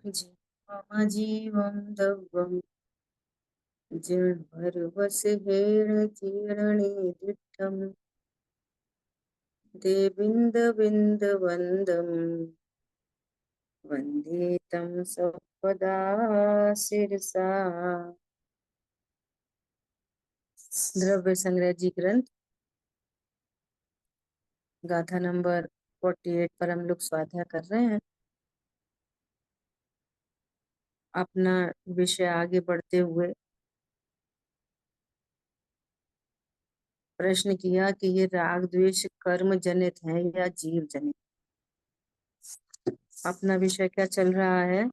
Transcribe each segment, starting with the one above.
मम जीवं दव्यं जिह्वरवसहेण जीर्णे दिट्टम् देविन्दविन्दवन्दं वन्दे तं सपदा शिरसा। द्रव्य संग्रह जी ग्रंथ गाथा नंबर 48 पर हम लोग स्वाध्याय कर रहे हैं। अपना विषय आगे बढ़ते हुए प्रश्न किया कि ये राग द्वेष कर्म जनित है या जीव जनित। अपना विषय क्या चल रहा है,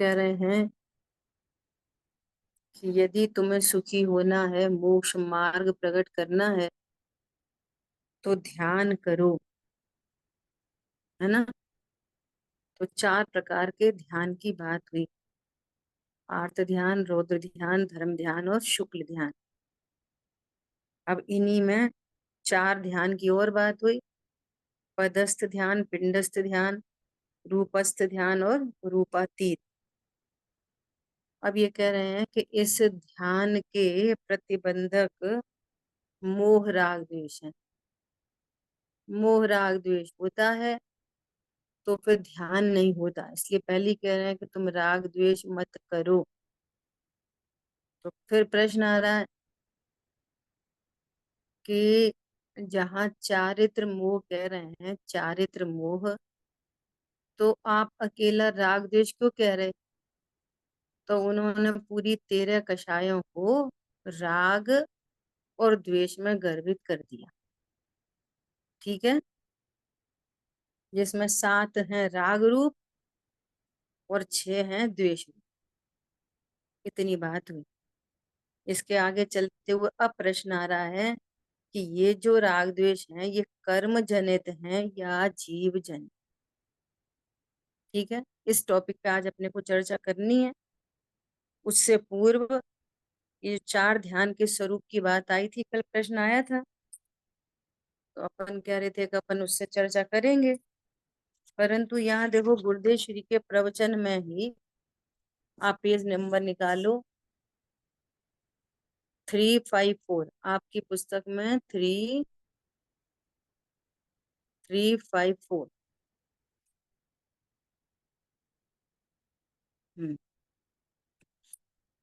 कह रहे हैं कि यदि तुम्हें सुखी होना है, मोक्ष मार्ग प्रकट करना है तो ध्यान करो, है ना। तो 4 प्रकार के ध्यान की बात हुई। आर्त ध्यान, रौद्र ध्यान, धर्म ध्यान और शुक्ल ध्यान। अब इन्हीं में 4 ध्यान की और बात हुई। पदस्थ ध्यान, पिंडस्थ ध्यान, रूपस्थ ध्यान और रूपातीत। अब ये कह रहे हैं कि इस ध्यान के प्रतिबंधक मोह राग द्वेष है। मोह राग द्वेष होता है तो फिर ध्यान नहीं होता। इसलिए पहले कह रहे हैं कि तुम राग द्वेष मत करो। तो फिर प्रश्न आ रहा है कि जहाँ चारित्र मोह कह रहे हैं, चारित्र मोह, तो आप अकेला राग द्वेष क्यों कह रहे। तो उन्होंने पूरी 13 कषायों को राग और द्वेष में गर्भित कर दिया। ठीक है, जिसमें 7 हैं राग रूप और 6 हैं द्वेष रूप। इतनी बात हुई। इसके आगे चलते हुए अब प्रश्न आ रहा है कि ये जो राग द्वेष है ये कर्म जनित है या जीव जनित। ठीक है, इस टॉपिक पे आज अपने को चर्चा करनी है। उससे पूर्व ये 4 ध्यान के स्वरूप की बात आई थी, कल प्रश्न आया था, तो अपन कह रहे थे कि अपन उससे चर्चा करेंगे। परंतु यहाँ देखो गुरुदेव श्री के प्रवचन में ही, आप पेज नंबर निकालो 354, आपकी पुस्तक में 354।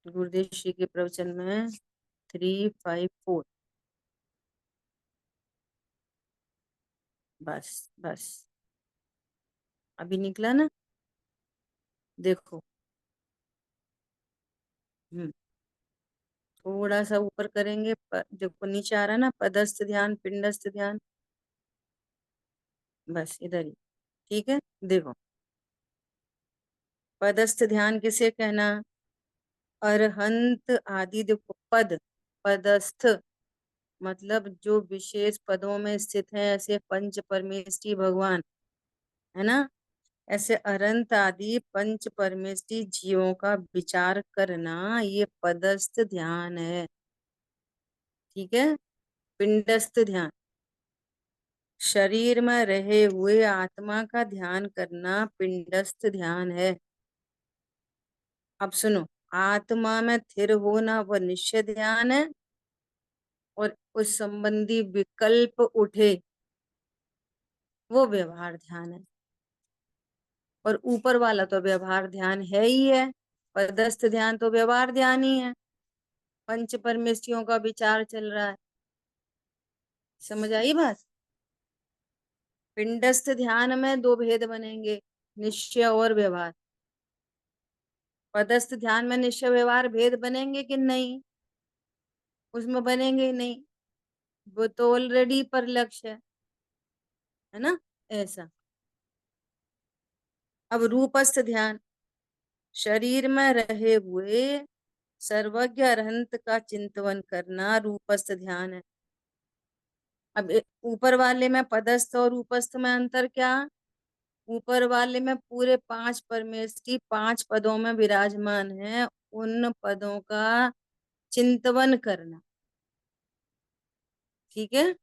गुरुदेव श्री के प्रवचन में 354। बस बस अभी निकला ना, देखो। हम्म थोड़ा सा ऊपर करेंगे, देखो नीचे आ रहा है ना, पदस्थ ध्यान, पिंडस्थ ध्यान, बस इधर ही। ठीक है, देखो पदस्थ ध्यान किसे कहना, अरहंत आदि। देखो पद, पदस्थ मतलब जो विशेष पदों में स्थित है, ऐसे पंच परमेष्टि भगवान, है ना। ऐसे अनंत आदि पंच परमेष्टि जीवों का विचार करना, ये पदस्थ ध्यान है। ठीक है, पिंडस्थ ध्यान शरीर में रहे हुए आत्मा का ध्यान करना पिंडस्थ ध्यान है। अब सुनो, आत्मा में स्थिर होना वह निश्चय ध्यान है, और उस संबंधी विकल्प उठे वो व्यवहार ध्यान है। और ऊपर वाला तो व्यवहार ध्यान है ही है, पदस्थ ध्यान तो व्यवहार ध्यान ही है। पंच परमेष्टियों का विचार चल रहा है, समझ आई बात। पिंडस्थ ध्यान में 2 भेद बनेंगे, निश्चय और व्यवहार। पदस्थ ध्यान में निश्चय व्यवहार भेद बनेंगे कि नहीं, उसमें बनेंगे ही नहीं, वो तो ऑलरेडी पर लक्ष्य है ना, ऐसा। अब रूपस्थ ध्यान शरीर में रहे हुए सर्वज्ञ अरहंत का चिंतन करना रूपस्थ ध्यान है। अब ऊपर वाले में पदस्थ और रूपस्थ में अंतर क्या, ऊपर वाले में पूरे 5 परमेष्टि 5 पदों में विराजमान है, उन पदों का चिंतवन करना। ठीक है,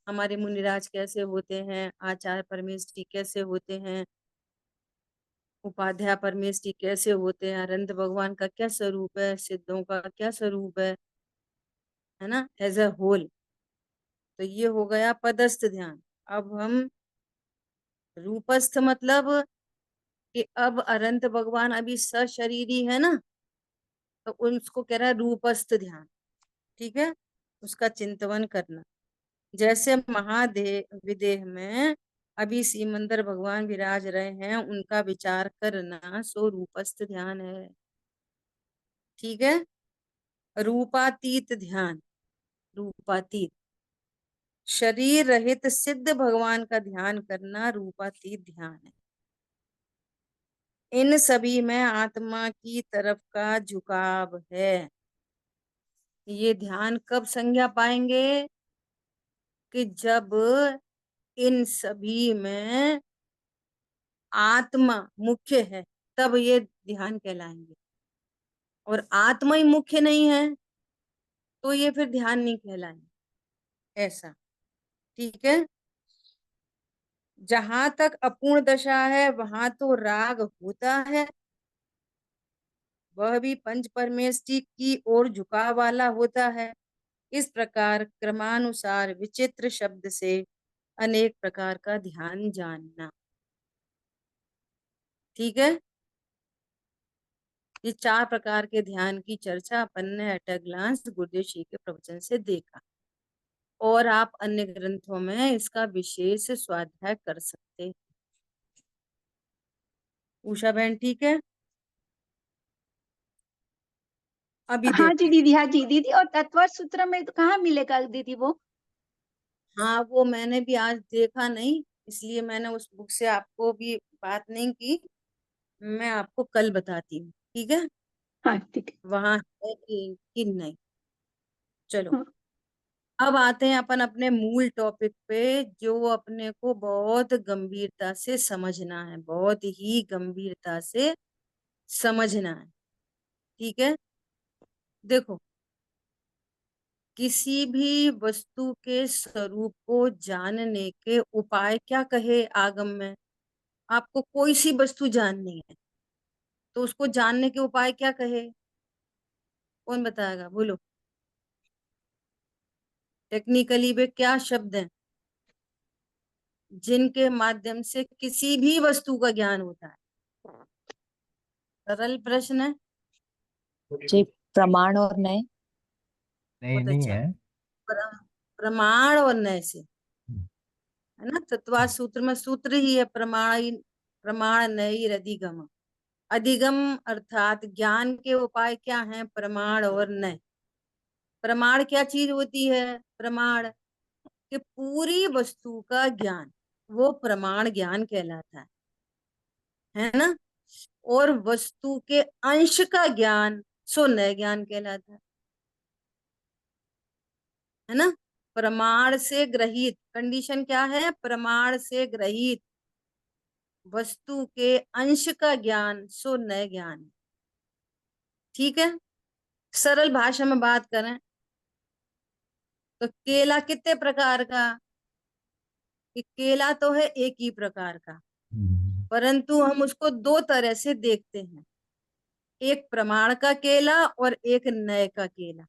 हमारे मुनिराज कैसे होते हैं, आचार्य परमेष्टि कैसे होते हैं, उपाध्याय परमेष्ठी कैसे होते हैं, अनंत भगवान का क्या स्वरूप है, सिद्धों का क्या स्वरूप है ना, एज अ होल। तो ये हो गया पदस्थ ध्यान। अब हम रूपस्थ मतलब कि अब अनंत भगवान अभी सशरीरी है ना, तो उसको कह रहा है रूपस्थ ध्यान। ठीक है, उसका चिंतन करना। जैसे महादेव विदेह में अभी सीमंदर भगवान विराज रहे हैं, उनका विचार करना सो रूपस्थ ध्यान है। ठीक है, रूपातीत ध्यान, रूपातीत शरीर रहित सिद्ध भगवान का ध्यान करना रूपातीत ध्यान है। इन सभी में आत्मा की तरफ का झुकाव है। ये ध्यान कब संज्ञा पाएंगे कि जब इन सभी में आत्मा मुख्य है, तब ये ध्यान कहलाएंगे। और आत्मा ही मुख्य नहीं है तो ये फिर ध्यान नहीं कहलाएंगे, ऐसा। ठीक है, जहां तक अपूर्ण दशा है वहां तो राग होता है, वह भी पंच परमेष्टि की ओर झुकाव वाला होता है। इस प्रकार क्रमानुसार विचित्र शब्द से अनेक प्रकार का ध्यान जानना। ठीक है, ये 4 प्रकार के ध्यान की चर्चा अपन ने एट अ ग्लांस गुरुदेव जी के प्रवचन से देखा, और आप अन्य ग्रंथों में इसका विशेष स्वाध्याय कर सकते हैं। उषा बहन ठीक है, अभी हाँ जी देखो। दीदी, हाँ जी दीदी। और तत्व सूत्र में तो कहाँ मिलेगा दीदी वो? हाँ, वो मैंने भी आज देखा नहीं, इसलिए मैंने उस बुक से आपको भी बात नहीं की। मैं आपको कल बताती हूँ, ठीक है, हाँ ठीक है। वहां है कि नहीं। चलो, हाँ। अब आते हैं अपन अपने मूल टॉपिक पे, जो अपने को बहुत गंभीरता से समझना है, बहुत ही गंभीरता से समझना है। ठीक है, देखो, किसी भी वस्तु के स्वरूप को जानने के उपाय क्या कहे आगम में। आपको कोई सी वस्तु जाननी है तो उसको जानने के उपाय क्या कहे, कौन बताएगा, बोलो। टेक्निकली वे क्या शब्द हैं जिनके माध्यम से किसी भी वस्तु का ज्ञान होता है? सरल प्रश्न है। जी, प्रमाण और नय। नहीं बहुत नहीं अच्छा। है। प्रमाण और नय से, हम्म, है ना, तत्वा सूत्र में सूत्र ही है प्रमाण, प्रमाण नय अधिगम। अधिगम अर्थात ज्ञान के उपाय क्या हैं, प्रमाण और नय। प्रमाण क्या चीज होती है, प्रमाण कि पूरी वस्तु का ज्ञान, वो प्रमाण ज्ञान कहलाता है ना। और वस्तु के अंश का ज्ञान सो नय ज्ञान कहलाता है ना। प्रमाण से ग्रहित, कंडीशन क्या है, प्रमाण से ग्रहित वस्तु के अंश का ज्ञान सो नय ज्ञान। ठीक है, सरल भाषा में बात करें तो केला कितने प्रकार का, कि केला तो है एक ही प्रकार का, हम्म, परंतु हम उसको 2 तरह से देखते हैं, एक प्रमाण का केला और एक नय का केला।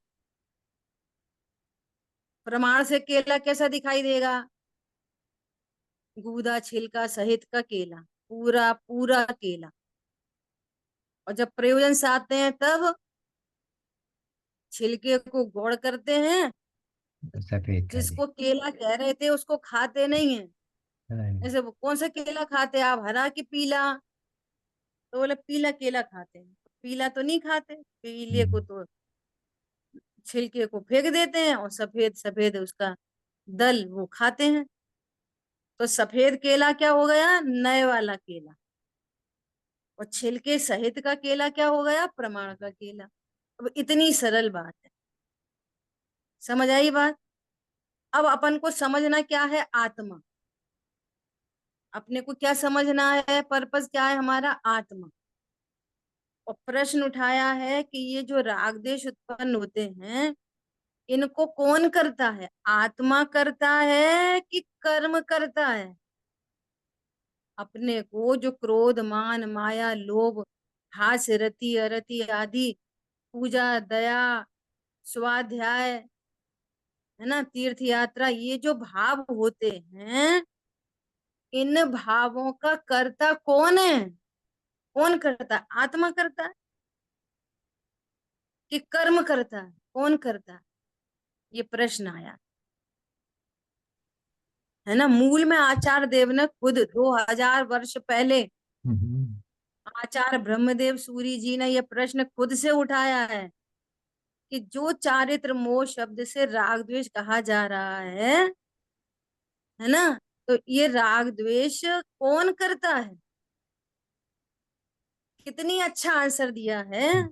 प्रमाण से केला कैसा दिखाई देगा, गूदा छिलका सहित का केला, पूरा पूरा केला। और जब प्रयोजन से आते हैं तब छिलके को गौड़ करते हैं, सफेद खाली। जिसको केला कह रहे थे उसको खाते नहीं है। नहीं, ऐसे वो कौन सा केला खाते आप, हरा कि पीला, तो बोले पीला केला खाते हैं। पीला तो नहीं खाते, पीले को हम्म, तो छिलके को फेंक देते हैं, और सफेद सफेद उसका दल वो खाते हैं। तो सफेद केला क्या हो गया, नए वाला केला। और छिलके सहित का केला क्या हो गया, प्रमाण का केला। अब इतनी सरल बात है, समझ आई बात। अब अपन को समझना क्या है, आत्मा। अपने को क्या समझना है, पर्पस क्या है हमारा, आत्मा। और प्रश्न उठाया है कि ये जो राग देश उत्पन्न होते हैं, इनको कौन करता है, आत्मा करता है कि कर्म करता है। अपने को जो क्रोध मान माया लोभ हास्य रति अरति आदि पूजा दया स्वाध्याय है ना तीर्थ यात्रा ये जो भाव होते हैं इन भावों का कर्ता कौन है? कौन करता है? आत्मा करता है कि कर्म करता है? कौन करता है? ये प्रश्न आया है ना। मूल में आचार्य देव ने खुद 2000 वर्ष पहले हम्म, आचार्य ब्रह्मदेव सूरी जी ने यह प्रश्न खुद से उठाया है कि जो चारित्र मोह शब्द से राग द्वेष कहा जा रहा है ना, तो ये राग द्वेष कौन करता है? कितनी अच्छा आंसर दिया है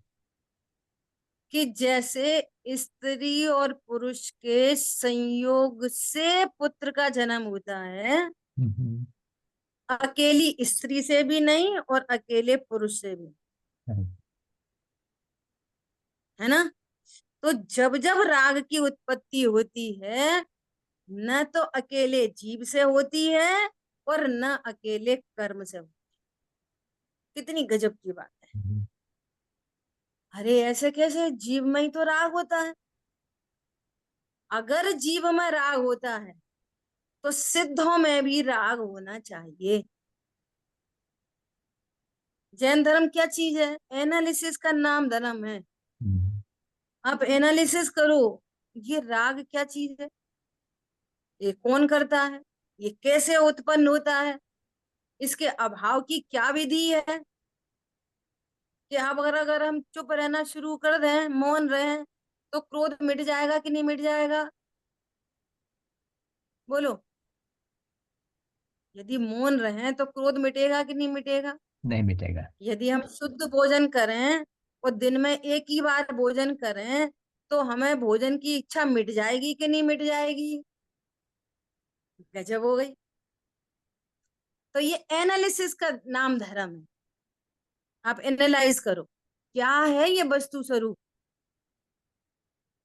कि जैसे स्त्री और पुरुष के संयोग से पुत्र का जन्म होता है, हम्म, अकेली स्त्री से भी नहीं और अकेले पुरुष से भी, right, है ना। तो जब जब राग की उत्पत्ति होती है न तो अकेले जीव से होती है और न अकेले कर्म से होती। कितनी गजब की बात है। हम्म, अरे ऐसे कैसे? जीव में ही तो राग होता है। अगर जीव में राग होता है तो सिद्धों में भी राग होना चाहिए। जैन धर्म क्या चीज है? एनालिसिस का नाम धर्म है। हम्म, आप एनालिसिस करो ये राग क्या चीज है, ये कौन करता है, ये कैसे उत्पन्न होता है, इसके अभाव की क्या विधि है। कि अब अगर हम चुप रहना शुरू कर दें, मौन रहें, तो क्रोध मिट जाएगा कि नहीं मिट जाएगा? बोलो। यदि मौन रहें तो क्रोध मिटेगा कि नहीं मिटेगा? नहीं मिटेगा। यदि हम शुद्ध भोजन करें और दिन में एक ही बार भोजन करें तो हमें भोजन की इच्छा मिट जाएगी कि नहीं मिट जाएगी? गजब हो गई। तो ये एनालिसिस का नाम धर्म है। आप एनालाइज करो क्या है ये वस्तु स्वरूप।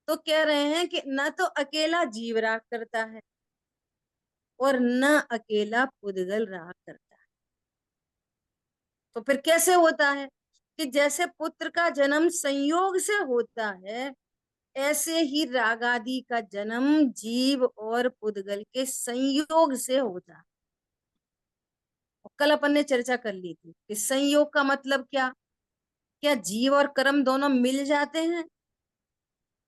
तो कह रहे हैं कि न तो अकेला जीव राग करता है और न अकेला पुद्गल राग करता है। तो फिर कैसे होता है? कि जैसे पुत्र का जन्म संयोग से होता है ऐसे ही राग आदि का जन्म जीव और पुद्गल के संयोग से होता है। और कल अपन ने चर्चा कर ली थी कि संयोग का मतलब क्या? क्या जीव और कर्म दोनों मिल जाते हैं,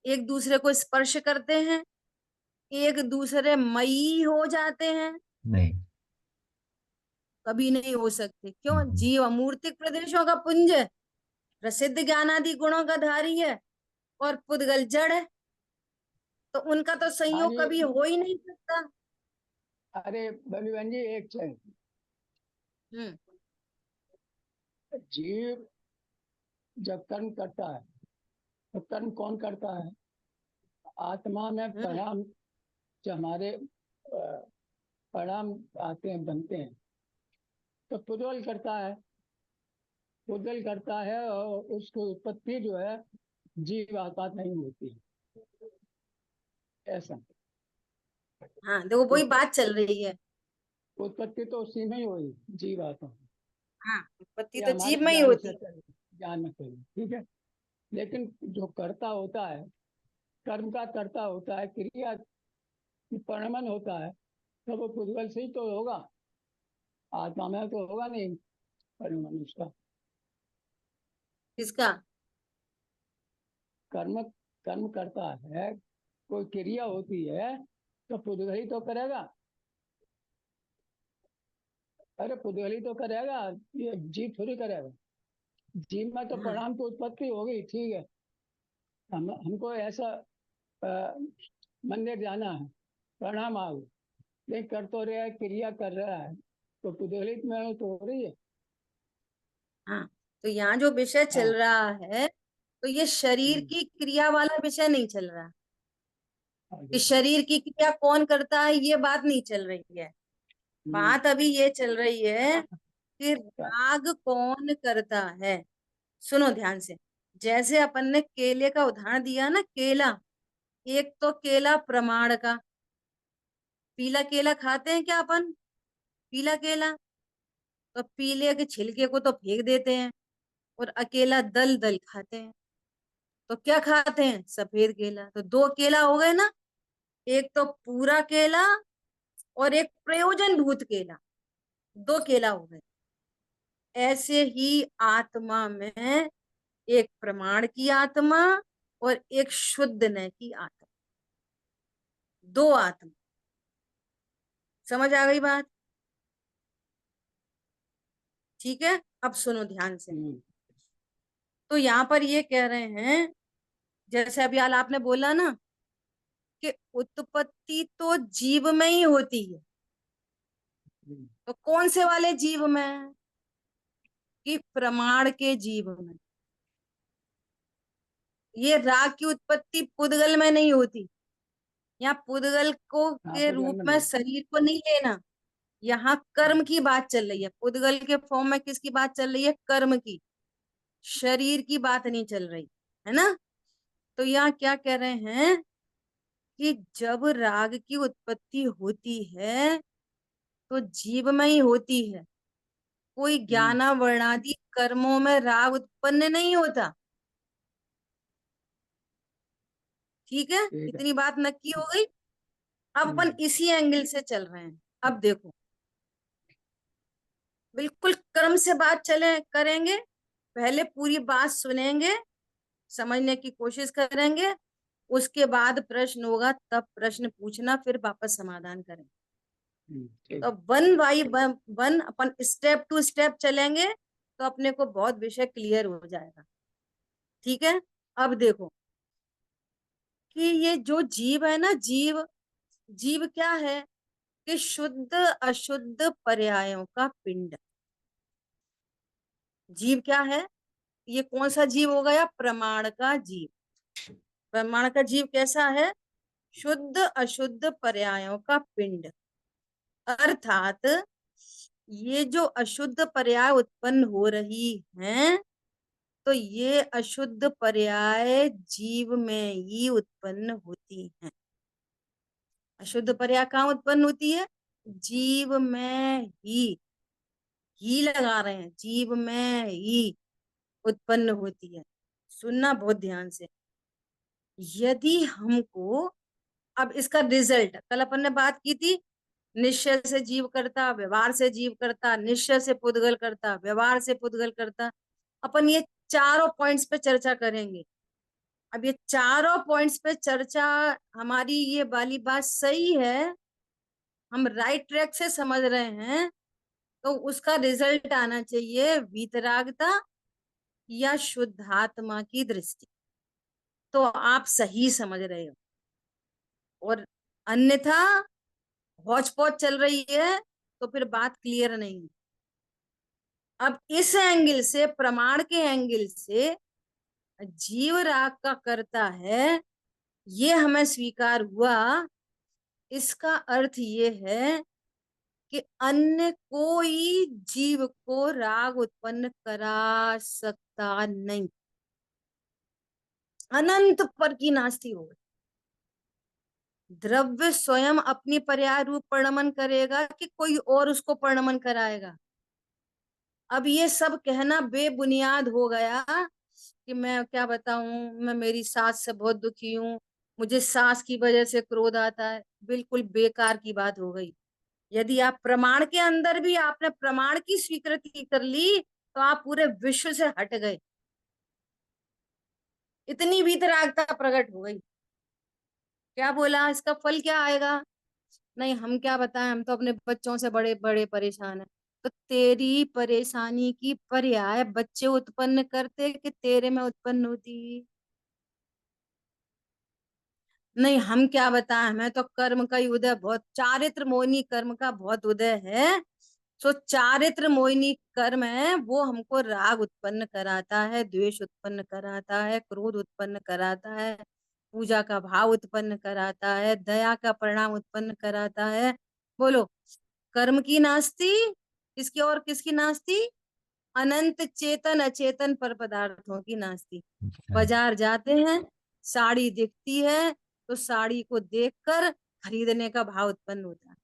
एक दूसरे को स्पर्श करते हैं, एक दूसरे मयी हो जाते हैं? नहीं। कभी नहीं हो सकते। क्यों? हम्म, जीव अमूर्तिक प्रदेशों का पुंज है, प्रसिद्ध ज्ञानादि गुणों का धारी है, और पुद्गल जड़ है, तो उनका तो हाँ संयोग जी। कभी हो ही नहीं सकता। अरे बलवीन जी एक सेकंड। हम्म। जीव जब कर्म करता है तो कर्म कौन करता है? आत्मा में हम्म। परिणाम जो हमारे परिणाम आते हैं बनते हैं तो पुद्गल करता है। पुद्गल करता है और उसकी उत्पत्ति जो है जीव आत्मा नहीं होती ऐसा। हाँ देखो वही उत्प- बात चल रही है। उत्पत्ति तो उसी में ही हुई जीव आत्मा। हाँ उत्पत्ति ये तो हमारे जीव में ही ज्ञान से होती ज्ञान में कही ठीक है। लेकिन जो कर्ता होता है कर्म का कर्ता होता है क्रिया परिणमन होता है तो वो पुद्गल से ही तो होगा। आत्मा में तो होगा नहीं परिणमन उसका। है। इसका कर्म कर्म करता है कोई क्रिया होती है तो पुद्गल ही तो करेगा। अरे पुद्गल ही तो करेगा, ये जीव थोड़ी करेगा। जीव में तो हाँ परिणाम की उत्पत्ति होगी ठीक है। हमको ऐसा अ, मंदिर जाना है परिणाम आ गए लेकिन कर तो रहा है क्रिया कर रहा है तो पुद्गलित में तो हो रही है। हाँ। तो यहाँ जो विषय चल हाँ। रहा है तो ये शरीर हम्म, की क्रिया वाला विषय नहीं चल रहा। कि आगे। शरीर की क्रिया कौन करता है ये बात नहीं चल रही है। हम्म, बात अभी ये चल रही है कि राग कौन करता है। सुनो ध्यान से। जैसे अपन ने केले का उदाहरण दिया ना, केला, एक तो केला प्रमाण का, पीला केला खाते हैं क्या अपन? पीला केला तो पीले के छिलके को तो फेंक देते हैं और अकेला दल दल खाते हैं। तो क्या खाते हैं? सफेद केला। तो दो केला हो गए ना, एक तो पूरा केला और एक प्रयोजनभूत केला, दो केला हो गए। ऐसे ही आत्मा में एक प्रमाण की आत्मा और एक शुद्ध न की आत्मा, दो आत्मा। समझ आ गई बात? ठीक है, अब सुनो ध्यान से। तो यहाँ पर ये कह रहे हैं, जैसे अभी हाल आपने बोला ना कि उत्पत्ति तो जीव में ही होती है। तो कौन से वाले जीव में? कि प्रमाण के जीव में। ये राग की उत्पत्ति पुद्गल में नहीं होती। यहाँ पुद्गल को हाँ, के पुद्गल रूप में में नहीं। शरीर को नहीं लेना। यहाँ कर्म की बात चल रही है। पुद्गल के फॉर्म में किसकी बात चल रही है? कर्म की, शरीर की बात नहीं चल रही है ना। तो यहाँ क्या कह रहे हैं कि जब राग की उत्पत्ति होती है तो जीव में ही होती है। कोई ज्ञानावर्णादि कर्मों में राग उत्पन्न नहीं होता। ठीक है, ठीक है। इतनी बात नक्की हो गई। अब अपन इसी एंगल से चल रहे हैं। अब देखो, बिल्कुल कर्म से बात चले करेंगे। पहले पूरी बात सुनेंगे, समझने की कोशिश करेंगे, उसके बाद प्रश्न होगा तब प्रश्न पूछना, फिर वापस समाधान करें। ठीक। तो वन बाई वन अपन स्टेप टू स्टेप चलेंगे तो अपने को बहुत विषय क्लियर हो जाएगा। ठीक है, अब देखो कि ये जो जीव है ना, जीव, जीव क्या है? कि शुद्ध अशुद्ध पर्यायों का पिंड। जीव क्या है? ये कौन सा जीव हो गया? प्रमाण का जीव। प्रमाण का जीव कैसा है? शुद्ध अशुद्ध पर्यायों का पिंड। अर्थात ये जो अशुद्ध पर्याय उत्पन्न हो रही हैं, तो ये अशुद्ध पर्याय जीव में ही उत्पन्न होती हैं। अशुद्ध पर्याय कहाँ उत्पन्न होती है? जीव में ही लगा रहे हैं, जीव में ही उत्पन्न होती है। सुनना बहुत ध्यान से। यदि हमको अब इसका रिजल्ट, कल अपन ने बात की थी, निश्चय से जीव करता, व्यवहार से जीव करता, निश्चय से पुद्गल करता, व्यवहार से पुद्गल करता। अपन ये चारों पॉइंट्स पे चर्चा करेंगे। अब ये चारों पॉइंट्स पे चर्चा हमारी, ये वाली बात सही है, हम राइट ट्रैक से समझ रहे हैं, तो उसका रिजल्ट आना चाहिए वीतरागता या शुद्धात्मा की दृष्टि। तो आप सही समझ रहे हो। और अन्यथा हौच पौच चल रही है तो फिर बात क्लियर नहीं है। अब इस एंगल से, प्रमाण के एंगल से, जीव राग का करता है, ये हमें स्वीकार हुआ। इसका अर्थ ये है कि अन्य कोई जीव को राग उत्पन्न करा सकता नहीं। अनंत पर की नास्ति हो गई। द्रव्य स्वयं अपनी पर्याय रूप परिणमन करेगा कि कोई और उसको परिणमन कराएगा? अब ये सब कहना बेबुनियाद हो गया कि मैं क्या बताऊं, मैं मेरी सास से बहुत दुखी हूँ, मुझे सास की वजह से क्रोध आता है। बिल्कुल बेकार की बात हो गई। यदि आप प्रमाण के अंदर भी आपने प्रमाण की स्वीकृति कर ली तो आप पूरे विश्व से हट गए। इतनी वीतरागता प्रकट हो गई। क्या बोला? इसका फल क्या आएगा? नहीं, हम क्या बताएं, हम तो अपने बच्चों से बड़े बड़े परेशान हैं। तो तेरी परेशानी की पर्याय बच्चे उत्पन्न करते कि तेरे में उत्पन्न होती? नहीं, हम क्या बताएं, हमें तो कर्म का ही उदय, बहुत चारित्र मोहिनी कर्म का बहुत उदय है। तो चारित्र मोहिनी कर्म है, वो हमको राग उत्पन्न कराता है, द्वेष उत्पन्न कराता है, क्रोध उत्पन्न कराता है, पूजा का भाव उत्पन्न कराता है, दया का परिणाम उत्पन्न कराता है। बोलो, कर्म की नास्ति किसकी और किसकी नास्ति? अनंत चेतन अचेतन पर पदार्थों की नास्ति। अच्छा। बाजार जाते हैं, साड़ी दिखती है तो साड़ी को देखकर खरीदने का भाव उत्पन्न होता है।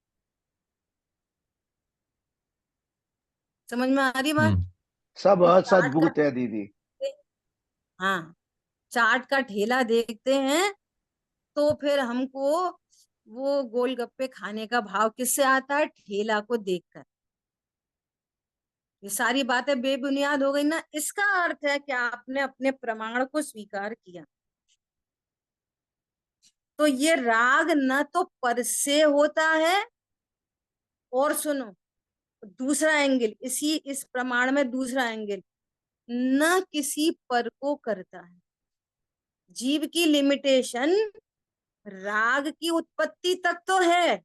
समझ में आ रही बात? सब कि चाट का, असद्भुत है दीदी। हाँ, चाट का ठेला देखते हैं तो फिर हमको वो गोलगप्पे खाने का भाव किससे आता है? ठेला को देखकर। ये सारी बातें बेबुनियाद हो गई ना। इसका अर्थ है कि आपने अपने प्रमाण को स्वीकार किया। तो ये राग न तो पर से होता है, और सुनो दूसरा एंगल, इस प्रमाण में दूसरा एंगल, न किसी पर को करता है। जीव की लिमिटेशन राग की उत्पत्ति तक तो है,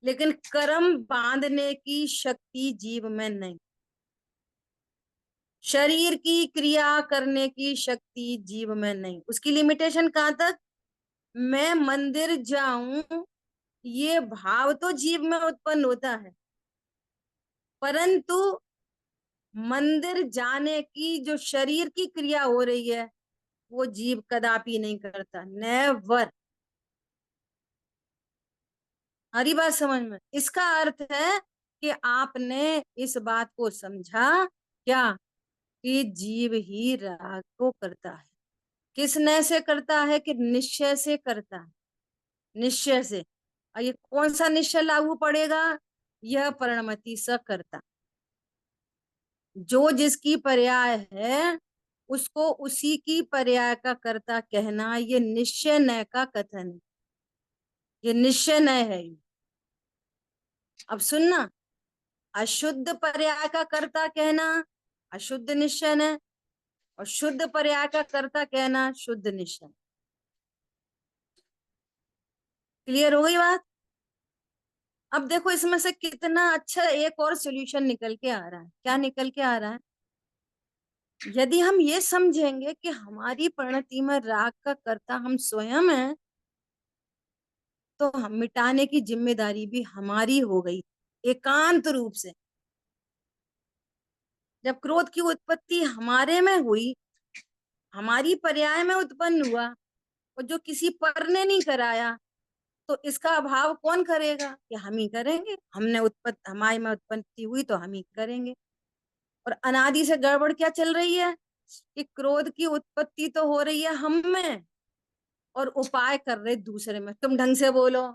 लेकिन कर्म बांधने की शक्ति जीव में नहीं। शरीर की क्रिया करने की शक्ति जीव में नहीं। उसकी लिमिटेशन कहां तक? मैं मंदिर जाऊं, ये भाव तो जीव में उत्पन्न होता है, परंतु मंदिर जाने की जो शरीर की क्रिया हो रही है वो जीव कदापि नहीं करता। नेवर। हरी बात समझ में? इसका अर्थ है कि आपने इस बात को समझा क्या, कि जीव ही राग को करता है। किस नय से करता है? कि निश्चय से करता है, निश्चय से। और ये कौन सा निश्चय लागू पड़ेगा? यह परिणमति स करता। जो जिसकी पर्याय है उसको उसी की पर्याय का कर्ता कहना, ये निश्चय नय का कथन है। ये निश्चय नय है। अब सुनना, अशुद्ध पर्याय का कर्ता कहना अशुद्ध निश्चय नय, और शुद्ध पर्याय का कर्ता कहना शुद्ध निश्चय। क्लियर हो गई बात? अब देखो इसमें से कितना अच्छा एक और सॉल्यूशन निकल के आ रहा है। क्या निकल के आ रहा है? यदि हम ये समझेंगे कि हमारी परिणति में राग का कर्ता हम स्वयं हैं, तो हम मिटाने की जिम्मेदारी भी हमारी हो गई एकांत रूप से। जब क्रोध की उत्पत्ति हमारे में हुई, हमारी पर्याय में उत्पन्न हुआ, और जो किसी पर ने नहीं कराया, तो इसका अभाव कौन करेगा? कि हम ही करेंगे। हमारे में उत्पत्ति हुई तो हम ही करेंगे। और अनादि से गड़बड़ क्या चल रही है? कि क्रोध की उत्पत्ति तो हो रही है हम में, और उपाय कर रहे दूसरे में। तुम ढंग से बोलो,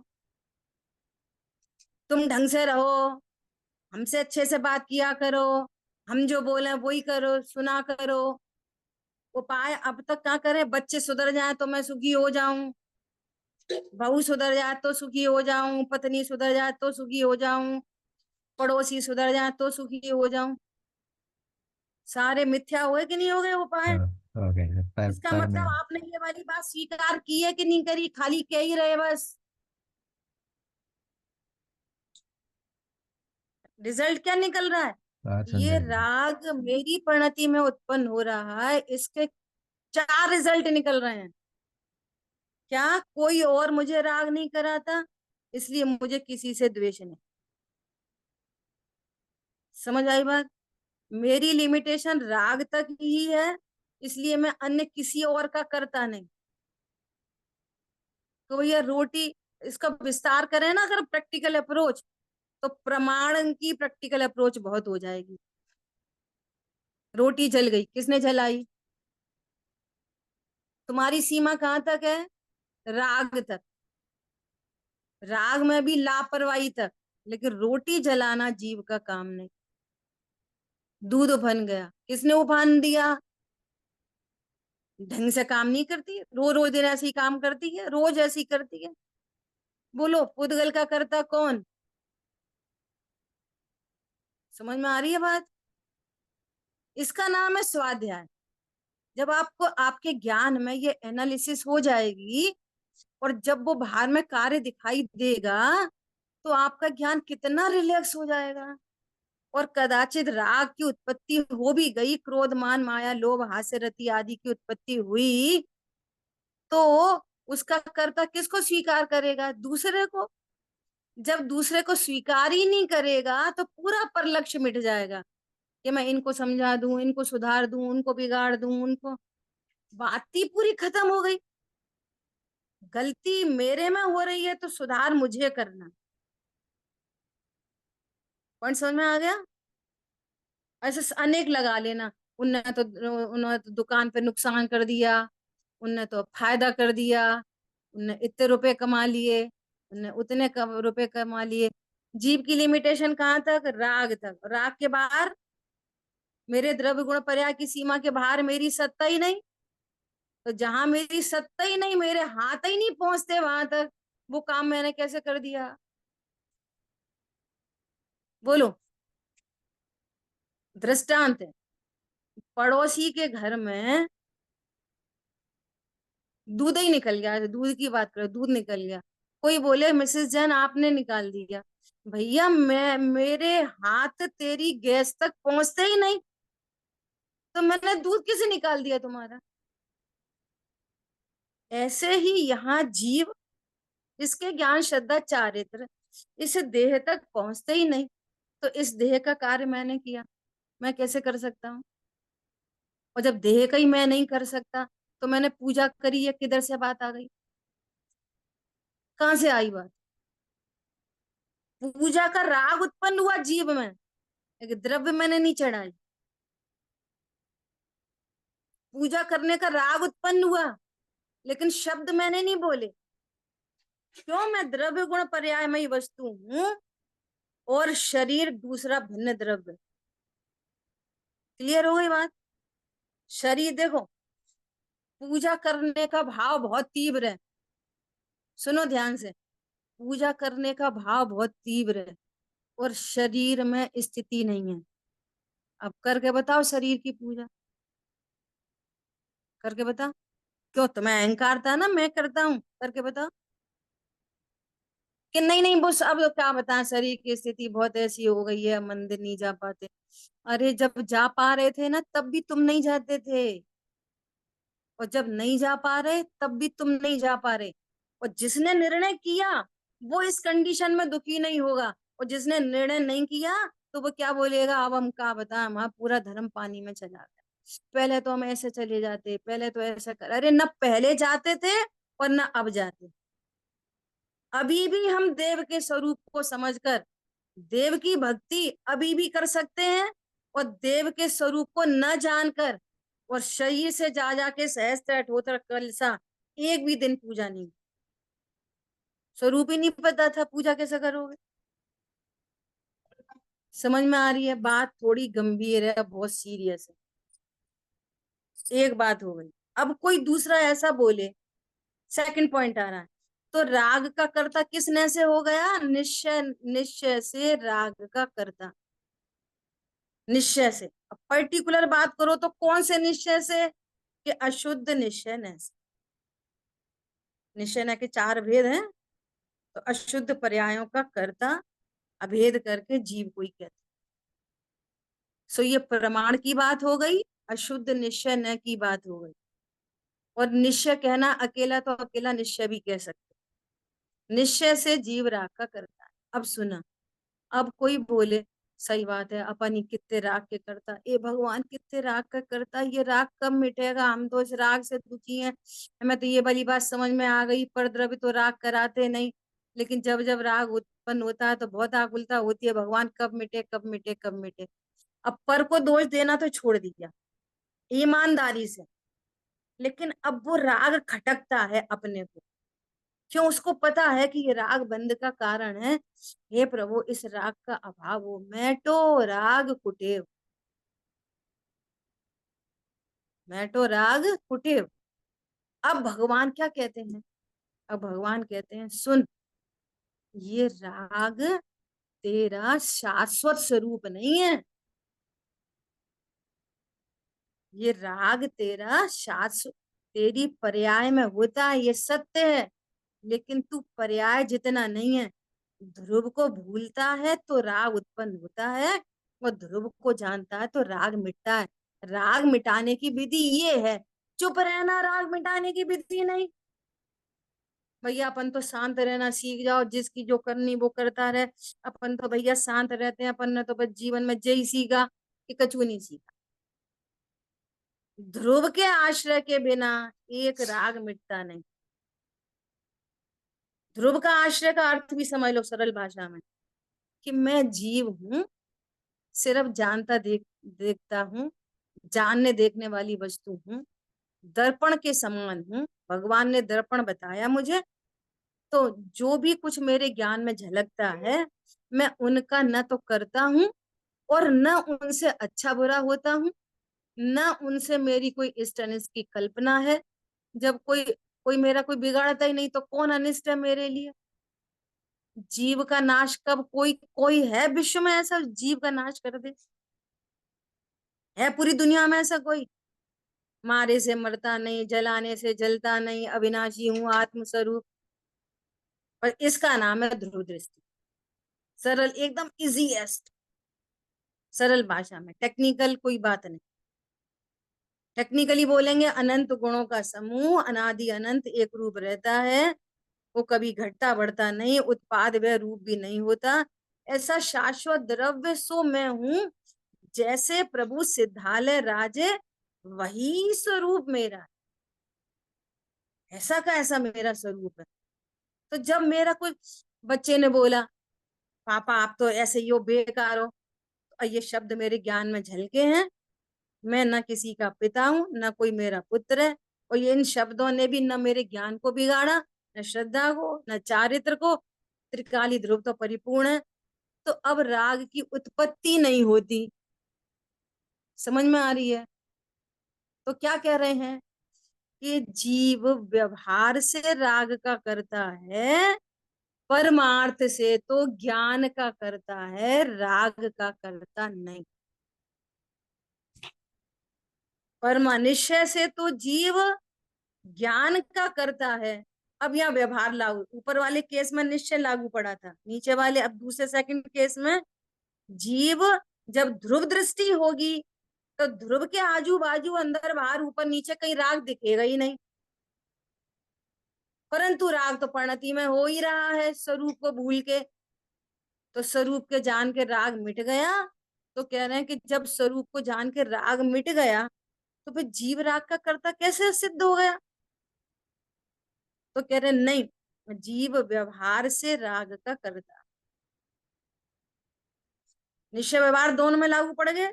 तुम ढंग से रहो, हमसे अच्छे से बात किया करो, हम जो बोले वही करो, सुना करो। उपाय अब तक क्या करें? बच्चे सुधर जाए तो मैं सुखी हो जाऊं, बहू सुधर जाए तो सुखी हो जाऊं, पत्नी सुधर जाए तो सुखी हो जाऊं, पड़ोसी सुधर जाए तो सुखी हो जाऊं। सारे मिथ्या हुए कि नहीं हो गए उपाय? हो गए इसका पर में। मतलब आपने ये वाली बात स्वीकार की है कि नहीं करी? खाली कह ही रहे बस। रिजल्ट क्या निकल रहा है? बात ये सुंदर जी। राग मेरी परिणति में उत्पन्न हो रहा है, इसके 4 रिजल्ट निकल रहे हैं। क्या कोई और मुझे राग नहीं कराता, इसलिए मुझे किसी से द्वेष नहीं। समझ आई बात? मेरी लिमिटेशन राग तक ही है, इसलिए मैं अन्य किसी और का करता नहीं। तो भैया रोटी, इसका विस्तार करें ना अगर प्रैक्टिकल अप्रोच, तो प्रमाण की प्रैक्टिकल अप्रोच बहुत हो जाएगी। रोटी जल गई, किसने जलाई? तुम्हारी सीमा कहां तक है? राग तक। राग में भी लापरवाही तक। लेकिन रोटी जलाना जीव का काम नहीं। दूध उफन गया, किसने उफान दिया? ढंग से काम नहीं करती है, रोज रोज दिन ऐसे ही काम करती है, रोज ऐसी करती है। बोलो पुद्गल का करता कौन? समझ में आ रही है बात? इसका नाम है स्वाध्याय। जब आपको आपके ज्ञान में ये एनालिसिस हो जाएगी, और जब वो बाहर में कार्य दिखाई देगा, तो आपका ज्ञान कितना रिलैक्स हो जाएगा। और कदाचित राग की उत्पत्ति हो भी गई, क्रोध मान माया लोभ हास्य रति आदि की उत्पत्ति हुई, तो उसका कर्ता किसको स्वीकार करेगा? दूसरे को। जब दूसरे को स्वीकार ही नहीं करेगा, तो पूरा परलक्ष्य मिट जाएगा कि मैं इनको समझा दूं, इनको सुधार दूं, उनको बिगाड़ दूं, उनको। बात ही पूरी खत्म हो गई। गलती मेरे में हो रही है तो सुधार मुझे करना। पॉइंट समझ में आ गया? ऐसे अनेक लगा लेना, उन्होंने तो दुकान पे नुकसान कर दिया, उनने तो फायदा कर दिया, उनने इतने रुपए कमा लिए, उनने उतने रुपए कमा लिए। जीव की लिमिटेशन कहाँ तक? राग तक। राग के बाहर, मेरे द्रव्य गुण पर्याय की सीमा के बाहर मेरी सत्ता ही नहीं। तो जहां मेरी सत्ता ही नहीं, मेरे हाथ ही नहीं पहुंचते वहां तक, वो काम मैंने कैसे कर दिया? बोलो। दृष्टांत है, पड़ोसी के घर में दूध ही निकल गया, दूध की बात करो, दूध निकल गया, कोई बोले मिसेस जैन आपने निकाल दिया। भैया मेरे हाथ तेरी गैस तक पहुंचते ही नहीं, तो मैंने दूध कैसे निकाल दिया तुम्हारा? ऐसे ही यहाँ जीव, इसके ज्ञान श्रद्धा चारित्र इस देह तक पहुंचते ही नहीं, तो इस देह का कार्य मैंने किया, मैं कैसे कर सकता हूँ? और जब देह का ही मैं नहीं कर सकता, तो मैंने पूजा करी है, किधर से बात आ गई? कहां से आई बात? पूजा का राग उत्पन्न हुआ जीव में, एक द्रव्य मैंने नहीं चढ़ाई। पूजा करने का राग उत्पन्न हुआ, लेकिन शब्द मैंने नहीं बोले। क्यों? मैं द्रव्य गुण पर्यायमयी वस्तु हूं, और शरीर दूसरा भिन्न द्रव्य। क्लियर हो गई बात? शरीर देखो, पूजा करने का भाव बहुत तीव्र है, सुनो ध्यान से। पूजा करने का भाव बहुत तीव्र है, और शरीर में स्थिति नहीं है। अब करके बताओ शरीर की पूजा, करके बताओ। क्यों? तुम्हें अहंकार था ना, मैं करता हूं, करके बताओ। कि नहीं नहीं बस अब क्या बताएं, शरीर की स्थिति बहुत ऐसी हो गई है, मंदिर नहीं जा पाते। अरे जब जा पा रहे थे ना, तब भी तुम नहीं जाते थे, और जब नहीं जा पा रहे तब भी तुम नहीं जा पा रहे। और जिसने निर्णय किया वो इस कंडीशन में दुखी नहीं होगा, और जिसने निर्णय नहीं किया तो वो क्या बोलेगा, अब हम क्या बताएं, हमारा पूरा धर्म पानी में चला गया। पहले तो हम ऐसे चले जाते, पहले तो ऐसा कर, अरे न पहले जाते थे और न अब जाते। अभी भी हम देव के स्वरूप को समझकर देव की भक्ति अभी भी कर सकते हैं, और देव के स्वरूप को न जानकर और शरीर से जा जाके सहस्त्र अठोत्तर कलसा एक भी दिन पूजा नहीं, स्वरूप ही नहीं पता था, पूजा कैसे करोगे? समझ में आ रही है बात? थोड़ी गंभीर है, बहुत सीरियस है। एक बात हो गई। अब कोई दूसरा ऐसा बोले, सेकंड पॉइंट आ रहा है, तो राग का कर्ता किस नय से हो गया? निश्चय, निश्चय से राग का कर्ता, निश्चय से। अब पर्टिकुलर बात करो तो कौन से निश्चय से? कि अशुद्ध निश्चय नय से। निश्चय नय के चार भेद हैं, तो अशुद्ध पर्यायों का कर्ता अभेद करके जीव को ही कहते। सो ये प्रमाण की बात हो गई, अशुद्ध निश्चय न की बात हो गई। और निश्चय कहना अकेला, तो अकेला निश्चय भी कह सकते। निश्चय से जीव राग का करता है। अब सुना, अब कोई बोले सही बात है, अपन ही कितने राग के करता, ए भगवान कितने राग का करता, ये राग कब मिटेगा, हम तो इस राग से दुखी हैं। हमें तो ये वाली बात समझ में आ गई, पर द्रव्य तो राग कराते नहीं, लेकिन जब जब राग उत्पन्न होता है तो बहुत आकुलता होती है, भगवान कब मिटे, कब मिटे, कब मिटे। अब पर को दोष देना तो छोड़ दिया ईमानदारी से, लेकिन अब वो राग खटकता है अपने को। क्यों? उसको पता है कि ये राग बंध का कारण है। हे प्रभु, इस राग का अभाव हो, मैटो राग कुटेव, मैटो राग कुटेव। अब भगवान क्या कहते हैं? अब भगवान कहते हैं सुन, ये राग तेरा शाश्वत स्वरूप नहीं है, ये राग तेरा शाश्वत, तेरी पर्याय में होता है, ये सत्य है, लेकिन तू पर्याय जितना नहीं है। ध्रुव को भूलता है तो राग उत्पन्न होता है, और ध्रुव को जानता है तो राग मिटता है। राग मिटाने की विधि ये है, चुप रहना राग मिटाने की विधि नहीं। भैया अपन तो शांत रहना सीख जाओ, जिसकी जो करनी वो करता रहे। अपन तो भैया शांत रहते हैं, अपन ने तो बस जीवन में जय सीखा कि कछू नहीं सीखा। ध्रुव के आश्रय के बिना एक राग मिटता नहीं। ध्रुव का आश्रय का अर्थ भी समझ लो सरल भाषा में, कि मैं जीव हूं, सिर्फ जानता देखता हूं, जानने देखने वाली वस्तु हूं, दर्पण के समान हूं। भगवान ने दर्पण बताया मुझे, तो जो भी कुछ मेरे ज्ञान में झलकता है, मैं उनका न तो करता हूं और न उनसे अच्छा बुरा होता हूं, न उनसे मेरी कोई इष्ट अनिष्ट की कल्पना है। जब कोई कोई मेरा कोई बिगाड़ता ही नहीं तो कौन अनिष्ट है मेरे लिए। जीव का नाश कब, कोई कोई है विश्व में ऐसा जीव का नाश कर दे? है पूरी दुनिया में ऐसा कोई? मारे से मरता नहीं, जलाने से जलता नहीं, अविनाशी हूं आत्म स्वरूप। और इसका नाम है ध्रुव दृष्टि। सरल, एकदम इजीएस्ट सरल भाषा में, टेक्निकल कोई बात नहीं। टेक्निकली बोलेंगे, अनंत गुणों का समूह अनादि अनंत एक रूप रहता है, वो कभी घटता बढ़ता नहीं, उत्पाद व रूप भी नहीं होता। ऐसा शाश्वत द्रव्य सो मैं हूं, जैसे प्रभु सिद्धालय राजे वही स्वरूप मेरा है। ऐसा का ऐसा मेरा स्वरूप है। तो जब मेरा कोई बच्चे ने बोला पापा आप तो ऐसे ही हो, बेकार हो, और ये शब्द मेरे ज्ञान में झलके हैं, मैं न किसी का पिता हूं, न कोई मेरा पुत्र है, और ये इन शब्दों ने भी न मेरे ज्ञान को बिगाड़ा, न श्रद्धा को, न चारित्र को। त्रिकाली ध्रुव तो परिपूर्ण है। तो अब राग की उत्पत्ति नहीं होती। समझ में आ रही है? तो क्या कह रहे हैं कि जीव व्यवहार से राग का करता है, परमार्थ से तो ज्ञान का करता है, राग का करता नहीं। परमा निश्चय से तो जीव ज्ञान का करता है। अब यहाँ व्यवहार लागू, ऊपर वाले केस में निश्चय लागू पड़ा था, नीचे वाले अब दूसरे सेकंड केस में जीव जब ध्रुव दृष्टि होगी तो ध्रुव के आजू बाजू अंदर बाहर ऊपर नीचे कहीं राग दिखेगा ही नहीं। परंतु राग तो परिणति में हो ही रहा है स्वरूप को भूल के। तो स्वरूप के जान के राग मिट गया। तो कह रहे हैं कि जब स्वरूप को जान के राग मिट गया तो फिर जीव राग का कर्ता कैसे सिद्ध हो गया? तो कह रहे नहीं, जीव व्यवहार से राग का कर्ता। निश्चय व्यवहार दोनों में लागू पड़ गए।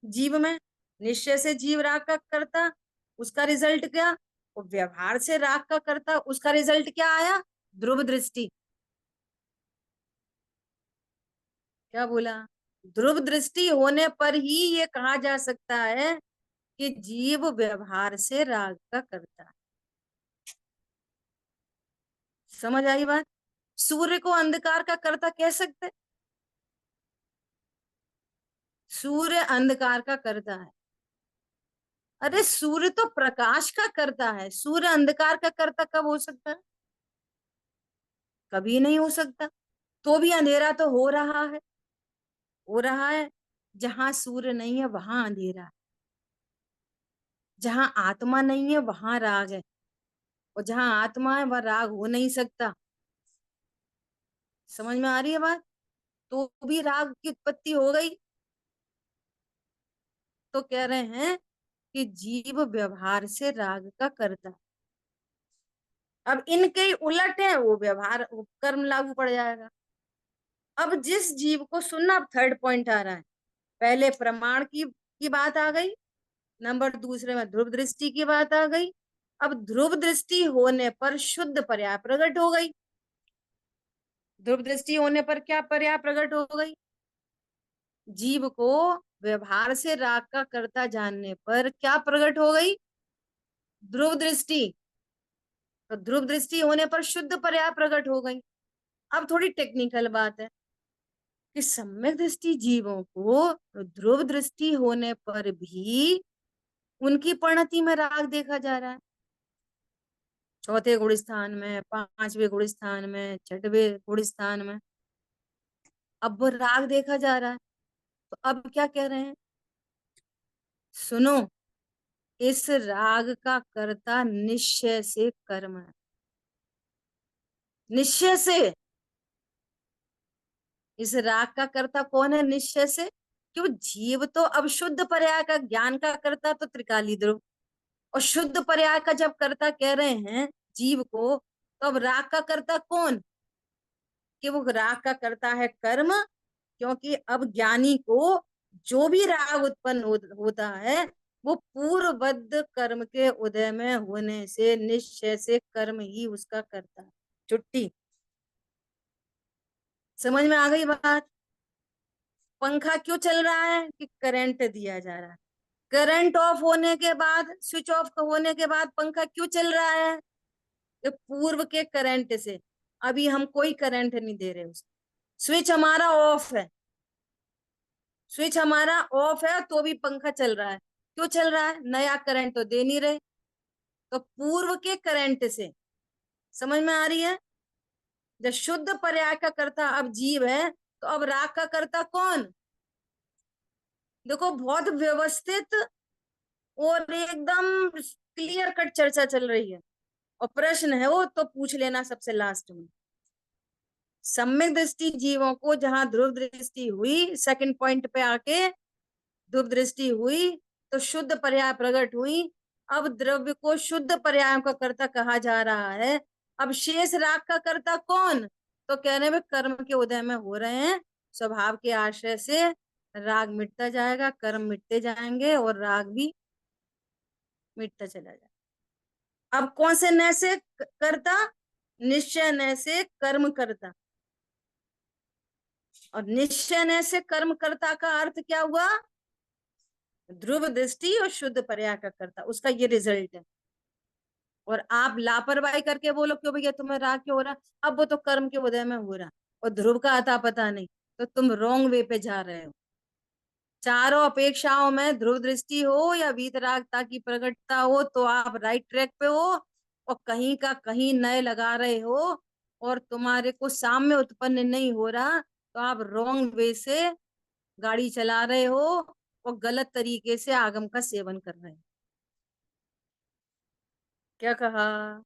जीव में निश्चय से जीव राग का कर्ता, उसका रिजल्ट क्या? और व्यवहार से राग का कर्ता, उसका रिजल्ट क्या आया? ध्रुव दृष्टि। क्या बोला? ध्रुव दृष्टि होने पर ही ये कहा जा सकता है कि जीव व्यवहार से राग का करता है। समझ आई बात? सूर्य को अंधकार का कर्ता कह सकते? सूर्य अंधकार का करता है। अरे सूर्य तो प्रकाश का करता है, सूर्य अंधकार का करता कब हो सकता है? कभी नहीं हो सकता। तो भी अंधेरा तो हो रहा है, हो रहा है। जहां सूर्य नहीं है वहां अंधेरा है, जहां आत्मा नहीं है वहां राग है, और जहां आत्मा है वह राग हो नहीं सकता। समझ में आ रही है बात? तो भी राग की उत्पत्ति हो गई। तो कह रहे हैं कि जीव व्यवहार से राग का करता। अब इनके उलट है, वो व्यवहार वो कर्म लागू पड़ जाएगा। अब जिस जीव को सुनना, अब थर्ड पॉइंट आ रहा है। पहले प्रमाण की बात आ गई, नंबर दूसरे में ध्रुव दृष्टि की बात आ गई। अब ध्रुव दृष्टि होने पर शुद्ध पर्याय प्रकट हो गई। ध्रुव दृष्टि होने पर क्या पर्याय प्रकट हो गई? जीव को व्यवहार से राग का कर्ता जानने पर क्या प्रकट हो गई? ध्रुव दृष्टि। तो ध्रुव दृष्टि होने पर शुद्ध पर्याय प्रकट हो गई। अब थोड़ी टेक्निकल बात है कि सम्यक दृष्टि जीवों को ध्रुव दृष्टि होने पर भी उनकी परिणति में राग देखा जा रहा है। चौथे गुण स्थान में, पांचवें गुण स्थान में, छठवें गुण स्थान में अब वो राग देखा जा रहा है। तो अब क्या कह रहे हैं? सुनो, इस राग का कर्ता निश्चय से कर्म है। निश्चय से इस राग का कर्ता कौन है? निश्चय से। क्यों? जीव तो अब शुद्ध पर्याय का ज्ञान का कर्ता तो त्रिकाली ध्रुव, और शुद्ध पर्याय का जब कर्ता कह रहे हैं जीव को, तो अब राग का कर्ता कौन? कि वो राग का कर्ता है कर्म, क्योंकि अब ज्ञानी को जो भी राग उत्पन्न होता है वो पूर्वबद्ध कर्म के उदय में होने से निश्चय से कर्म ही उसका करता है। छुट्टी समझ में आ गई बात? पंखा क्यों चल रहा है? कि करंट दिया जा रहा है। करंट ऑफ होने के बाद, स्विच ऑफ होने के बाद पंखा क्यों चल रहा है? कि पूर्व के करंट से। अभी हम कोई करंट नहीं दे रहे उसको, स्विच हमारा ऑफ है, स्विच हमारा ऑफ है तो भी पंखा चल रहा है। क्यों चल रहा है? नया करंट तो दे नहीं रहे, तो पूर्व के करंट से। समझ में आ रही है? जब शुद्ध पर्याय का कर्ता अब जीव है, तो अब राग का कर्ता कौन? देखो बहुत व्यवस्थित और एकदम क्लियर कट चर्चा चल रही है, और प्रश्न है वो तो पूछ लेना सबसे लास्ट में। सम्यक दृष्टि जीवों को जहां ध्रुव दृष्टि हुई, सेकंड पॉइंट पे आके ध्रुव दृष्टि हुई तो शुद्ध पर्याय प्रकट हुई। अब द्रव्य को शुद्ध पर्यायों का कर्ता कहा जा रहा है। अब शेष राग का कर्ता कौन? तो कह रहे हैं कर्म के उदय में हो रहे हैं, स्वभाव के आश्रय से राग मिटता जाएगा, कर्म मिटते जाएंगे और राग भी मिटता चला जाएगा। अब कौन से नय से कर्ता? निश्चय नय से कर्म कर्ता। और निश्चय नय से कर्म कर्ता का अर्थ क्या हुआ? ध्रुव दृष्टि और शुद्ध पर्याय का कर्ता, उसका ये रिजल्ट है। और आप लापरवाही करके बोलो क्यों भैया तुम्हें राग क्यों हो रहा? अब वो तो कर्म के उदय में हो रहा और ध्रुव का अता पता नहीं, तो तुम रॉन्ग वे पे जा रहे हो। चारों अपेक्षाओं में ध्रुव दृष्टि हो या वीतरागता की प्रकटता हो तो आप राइट ट्रैक पे हो, और कहीं का कहीं नए लगा रहे हो और तुम्हारे को साम्य उत्पन्न नहीं हो रहा, तो आप रॉन्ग वे से गाड़ी चला रहे हो और गलत तरीके से आगम का सेवन कर रहे हो। क्या कहा?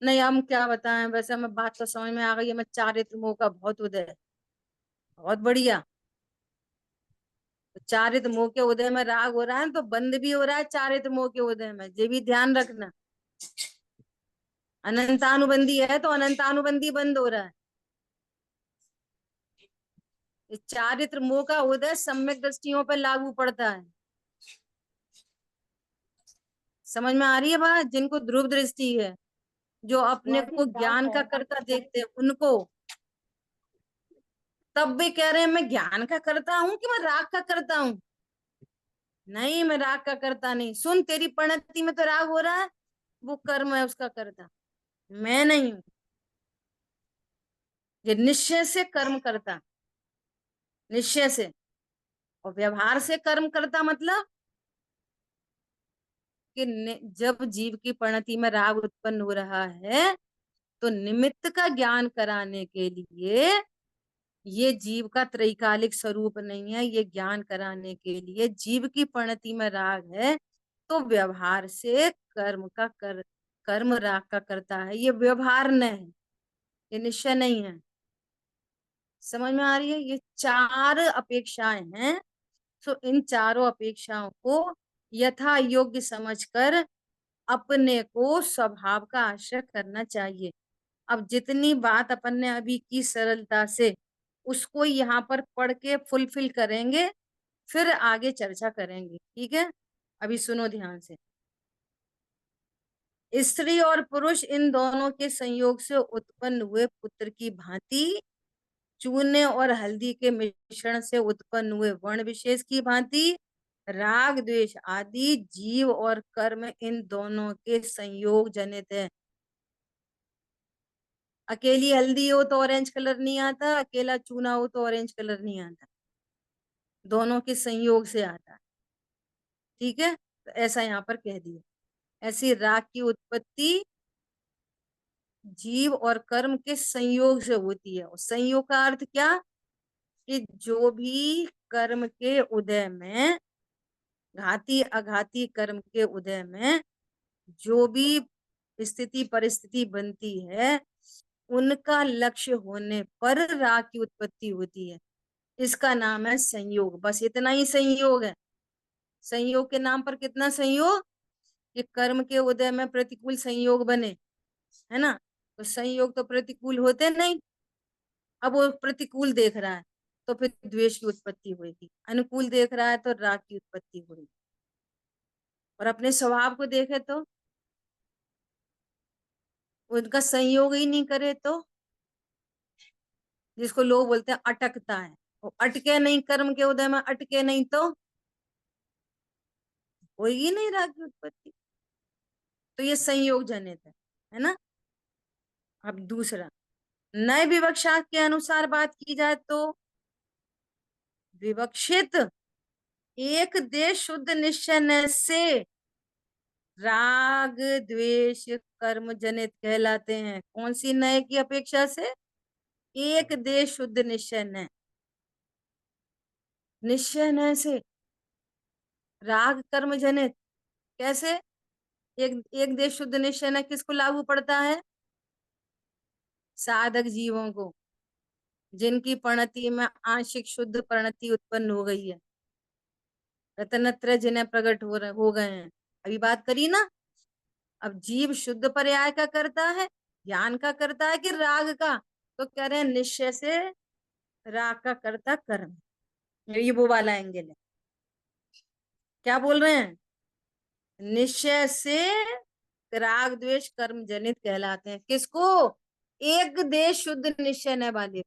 नहीं हम क्या बताएं, वैसे हमें बात तो समझ में आ गई है। मैं चारित्र मोह का बहुत उदय है, बहुत बढ़िया। तो चारित्र मोह के उदय में राग हो रहा है तो बंद भी हो रहा है चारित्र मोह के उदय में, ये भी ध्यान रखना। अनंतानुबंधी है तो अनंतानुबंधी बंद हो रहा है। इस चारित्र मोह का उदय सम्यक दृष्टियों पर लागू पड़ता है। समझ में आ रही है बात? जिनको ध्रुव दृष्टि है, जो अपने को ज्ञान का कर्ता देखते हैं उनको, तब भी कह रहे हैं मैं ज्ञान का करता हूं कि मैं राग का करता हूं? नहीं, मैं राग का करता नहीं। सुन, तेरी परिणति में तो राग हो रहा है, वो कर्म है उसका करता, मैं नहीं हूं। ये निश्चय से कर्म करता, निश्चय से। और व्यवहार से कर्म करता मतलब कि जब जीव की परिणति में राग उत्पन्न हो रहा है तो निमित्त का ज्ञान कराने के लिए, ये जीव का त्रैकालिक स्वरूप नहीं है, ये ज्ञान कराने के लिए जीव की परिणति में राग है, तो व्यवहार से कर्म राग का करता है। ये व्यवहार न है, ये निश्चय नहीं है। समझ में आ रही है? ये चार अपेक्षाएं हैं, तो इन चारों अपेक्षाओं को यथा योग्य समझकर अपने को स्वभाव का आश्रय करना चाहिए। अब जितनी बात अपन ने अभी की सरलता से, उसको यहाँ पर पढ़ के फुलफिल करेंगे, फिर आगे चर्चा करेंगे। ठीक है? अभी सुनो ध्यान से। स्त्री और पुरुष इन दोनों के संयोग से उत्पन्न हुए पुत्र की भांति, चूने और हल्दी के मिश्रण से उत्पन्न हुए वर्ण विशेष की भांति, राग द्वेष आदि जीव और कर्म इन दोनों के संयोग जनित है। अकेली हल्दी हो तो ऑरेंज कलर नहीं आता, अकेला चूना हो तो ऑरेंज कलर नहीं आता, दोनों के संयोग से आता है। ठीक है? तो ऐसा यहाँ पर कह दिया। ऐसी राग की उत्पत्ति जीव और कर्म के संयोग से होती है। और संयोग का अर्थ क्या? कि जो भी कर्म के उदय में, घाती अघाती कर्म के उदय में जो भी स्थिति परिस्थिति बनती है, उनका लक्ष्य होने पर राग की उत्पत्ति होती है। इसका नाम है संयोग। बस इतना ही संयोग है। संयोग के नाम पर कितना संयोग? कि कर्म के उदय में प्रतिकूल संयोग बने, है ना? तो संयोग तो प्रतिकूल होते नहीं। अब वो प्रतिकूल देख रहा है, तो फिर द्वेष की उत्पत्ति होगी। अनुकूल देख रहा है तो राग की उत्पत्ति होगी। और अपने स्वभाव को देखे तो उनका संयोग ही नहीं करे तो, जिसको लोग बोलते हैं अटकता है, वो अटके नहीं, कर्म के उदय में अटके नहीं तो होगी नहीं राग की उत्पत्ति। तो ये संयोग जनित है ना। अब दूसरा, नए विवक्षा के अनुसार बात की जाए तो विवक्षित एक देश शुद्ध निश्चय से राग द्वेष कर्म जनित कहलाते हैं। कौन सी नए की अपेक्षा से? एक देश शुद्ध निश्चय न, निश्चय न से राग कर्म जनित। कैसे? एक एक देश शुद्ध निश्चय न किसको लागू पड़ता है? साधक जीवों को, जिनकी परिणति में आंशिक शुद्ध परिणति उत्पन्न हो गई है, रत्नत्रय जिन्हें प्रकट हो गए हैं। अभी बात करी ना। अब जीव शुद्ध पर्याय का करता है, ज्ञान का करता है कि राग का? तो कह रहे हैं निश्चय से राग का करता कर्म। ये वो वाला एंगल है। क्या बोल रहे हैं? निश्चय से राग द्वेष कर्म जनित कहलाते हैं। किसको? एक देश शुद्ध निश्चय न वाले,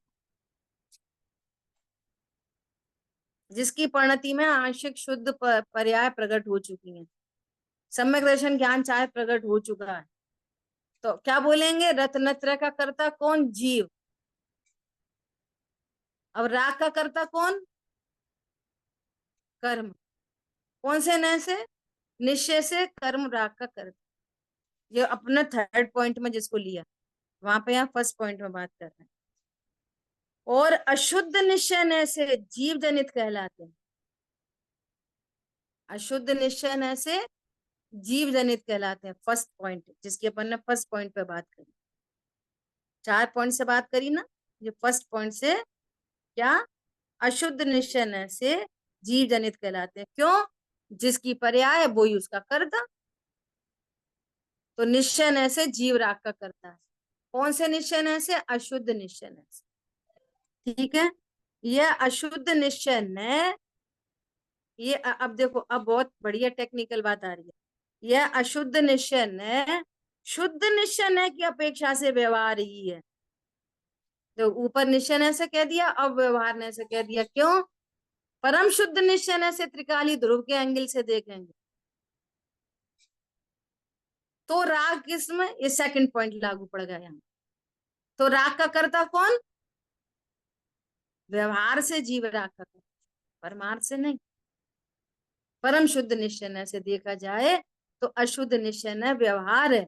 जिसकी परिणति में आंशिक शुद्ध पर्याय प्रकट हो चुकी है, सम्यक दर्शन ज्ञान चाहे प्रकट हो चुका है। तो क्या बोलेंगे? रत्नत्रय का कर्ता कौन? जीव। अब राग का कर्ता कौन? कर्म। कौन से न से? निश्चय से कर्म राग का कर्ता। ये अपना थर्ड पॉइंट में जिसको लिया, वहां पे यहाँ फर्स्ट पॉइंट में बात कर रहे हैं। और अशुद्ध निश्चय न से जीव जनित कहलाते हैं। अशुद्ध निश्चय न से जीव जनित कहलाते हैं। फर्स्ट पॉइंट जिसकी अपन ने फर्स्ट पॉइंट पे बात करी, 4 पॉइंट से बात करी ना, ये फर्स्ट पॉइंट से क्या? अशुद्ध निश्चय न से जीव जनित कहलाते हैं। क्यों? जिसकी पर्याय वो ही उसका कर्ता। तो निश्चय न से जीव राग का करता है। कौन से निश्चय न से? अशुद्ध निश्चय न से। ठीक है। यह अशुद्ध निश्चय न, ये अब देखो, अब बहुत बढ़िया टेक्निकल बात आ रही है। यह अशुद्ध निश्चय न शुद्ध निश्चय न की अपेक्षा से व्यवहार ही है। तो ऊपर निश्चय न से कह दिया, अब व्यवहार न से कह दिया। क्यों? परम शुद्ध निश्चय न से त्रिकाली ध्रुव के एंगल से देखेंगे तो राग किसमें? ये सेकंड पॉइंट लागू पड़ गया यहाँ। तो राग का कर्ता कौन? व्यवहार से जीव राग का कर्ता, परमार्थ से नहीं। परम शुद्ध निश्चय न से देखा जाए तो अशुद्ध निश्चय न व्यवहार है।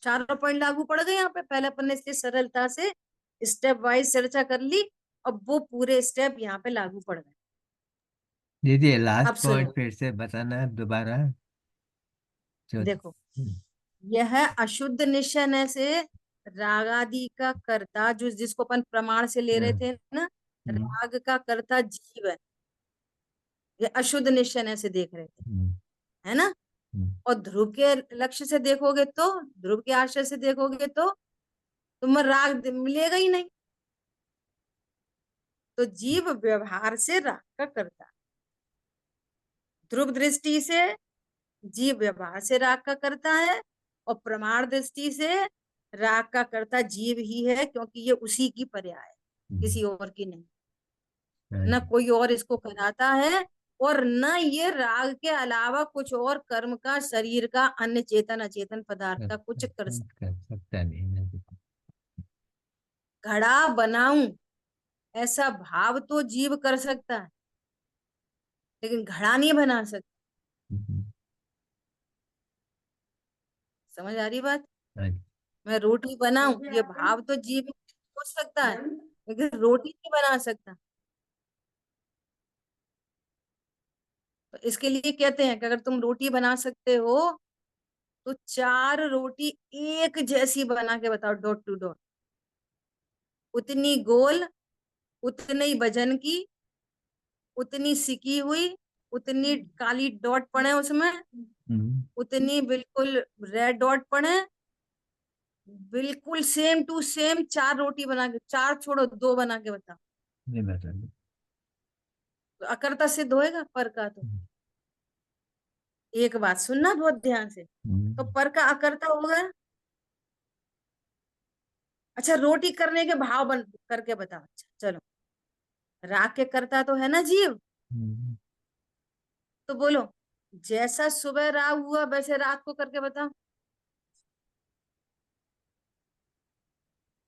चारों पॉइंट लागू पड़ गए यहाँ पे। पहले अपन ने इसलिए सरलता से स्टेप वाइज चर्चा कर ली, अब वो पूरे स्टेप यहाँ पे लागू पड़ गए। दीदी अब लास्ट सुनो, पॉइंट फिर से बताना दोबारा। देखो, यह अशुद्ध निश्चय न से रागादि का कर्ता, जो जिसको अपन प्रमाण से ले रहे थे ना, राग का कर्ता जीव है। ये अशुद्ध निश्चय न से देख रहे थे, है ना। और ध्रुव के लक्ष्य से देखोगे तो, ध्रुव के आशय से देखोगे तो तुम्हें राग मिलेगा ही नहीं। तो जीव व्यवहार से राग का करता, ध्रुव दृष्टि से जीव व्यवहार से राग का करता है, और प्रमाण दृष्टि से राग का करता जीव ही है, क्योंकि ये उसी की पर्याय है, किसी और की नहीं। न कोई और इसको कराता है, और न ये राग के अलावा कुछ और कर्म का, शरीर का, अन्य चेतन अचेतन पदार्थ का कुछ कर सकता। कर सकता नहीं। घड़ा बनाऊं ऐसा भाव तो जीव कर सकता है, लेकिन घड़ा नहीं बना सकता। समझ आ रही बात? मैं रोटी बनाऊं, ये भाव तो जीव सोच सकता है, लेकिन रोटी नहीं बना सकता। तो इसके लिए कहते हैं कि अगर तुम रोटी बना सकते हो तो 4 रोटी एक जैसी बना के बताओ, डॉट टू डॉट, उतनी गोल, उतनी ही वजन की, उतनी सिकी हुई, उतनी काली डॉट पड़े उसमें, उतनी बिल्कुल रेड डॉट पड़े, बिल्कुल सेम टू सेम 4 रोटी बना के, 4 छोड़ो 2 बना के बताओ, नहीं बता। तो अकर्ता सिद्ध होएगा पर का? तो एक बात सुनना बहुत ध्यान से, तो पर का अकर्ता होगा। अच्छा, रोटी करने के भाव बन करके बताओ। अच्छा चलो, राग के कर्ता तो है ना जीव, तो बोलो जैसा सुबह राग हुआ वैसे रात को करके बताओ।